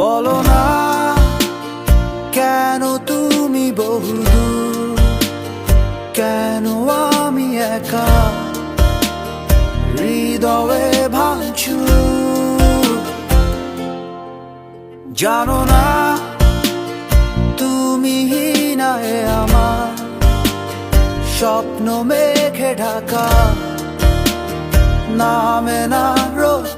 বলো না কেন তুমি বহুদূর, কেন আমি একা হৃদয়ে ভাঙচুর। জানো না তুমি হিনায় আমার স্বপ্ন মেঘে ঢাকা, নামে না রোদ